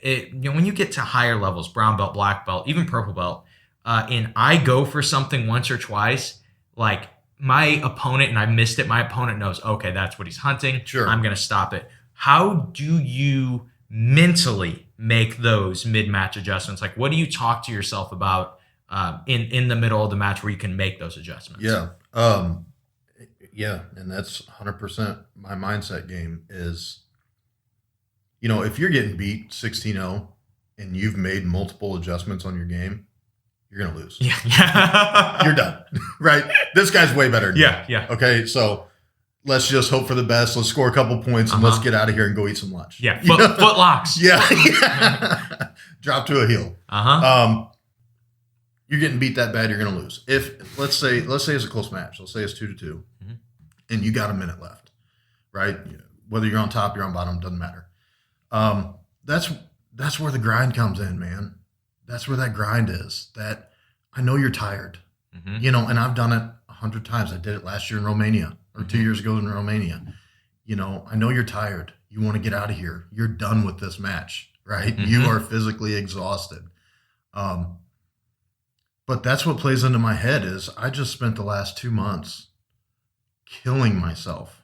when you get to higher levels, brown belt, black belt, even purple belt, and I go for something once or twice, like my opponent, and I missed it, my opponent knows, okay, that's what he's hunting. Sure. I'm going to stop it. How do you mentally make those mid-match adjustments? Like, what do you talk to yourself about in the middle of the match where you can make those adjustments? Yeah. Yeah, and that's 100% my mindset game is, if you're getting beat 16-0 and you've made multiple adjustments on your game, you're going to lose. Yeah. You're done, right? This guy's way better than Yeah, you. yeah. Okay, so let's just hope for the best. Let's score a couple points and let's get out of here and go eat some lunch. Yeah, foot locks. Yeah. Drop to a heel. You're getting beat that bad, you're going to lose. If let's say it's a close match. Let's say it's 2-2, and you got a minute left, right? Whether you're on top, you're on bottom, doesn't matter. That's where the grind comes in, man. That's where that grind is. That I know you're tired, and I've done it 100 times. I did it last year in Romania, or 2 years ago in Romania. I know you're tired. You want to get out of here. You're done with this match, right? You are physically exhausted. But that's what plays into my head is I just spent the last 2 months killing myself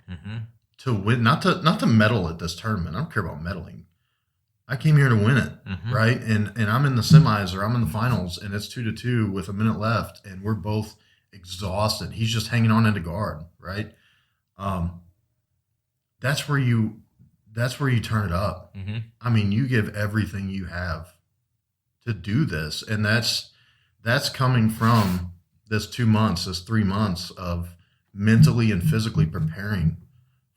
to win, not to medal at this tournament. I don't care about medaling. I came here to win it, right? And I'm in the semis or I'm in the finals, and it's 2-2 with a minute left, and we're both exhausted. He's just hanging on into guard, right? That's where you turn it up. I mean, you give everything you have to do this, and that's coming from this 2 months, this 3 months of mentally and physically preparing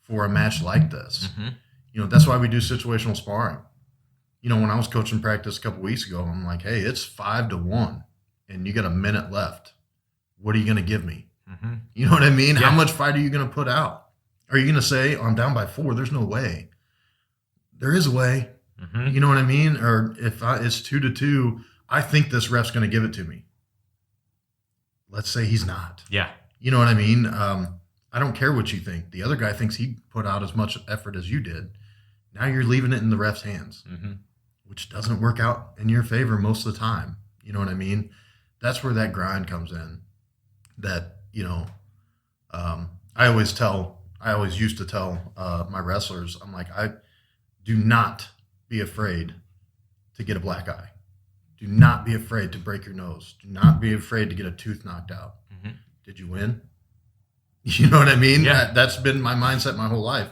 for a match like this. That's why we do situational sparring. When I was coaching practice a couple weeks ago, I'm like, hey, it's 5-1 and you got a minute left. What are you going to give me? You know what I mean? Yeah. How much fight are you going to put out? Are you going to say, I'm down by 4? There's no way. There is a way. You know what I mean? Or if it's 2-2, I think this ref's going to give it to me. Let's say he's not. Yeah. You know what I mean? I don't care what you think. The other guy thinks he put out as much effort as you did. Now you're leaving it in the ref's hands, which doesn't work out in your favor most of the time. You know what I mean? That's where that grind comes in. That, I always used to tell my wrestlers, I'm like, do not be afraid to get a black eye. Do not be afraid to break your nose. Do not be afraid to get a tooth knocked out. Did you win? You know what I mean? Yeah. That's been my mindset my whole life.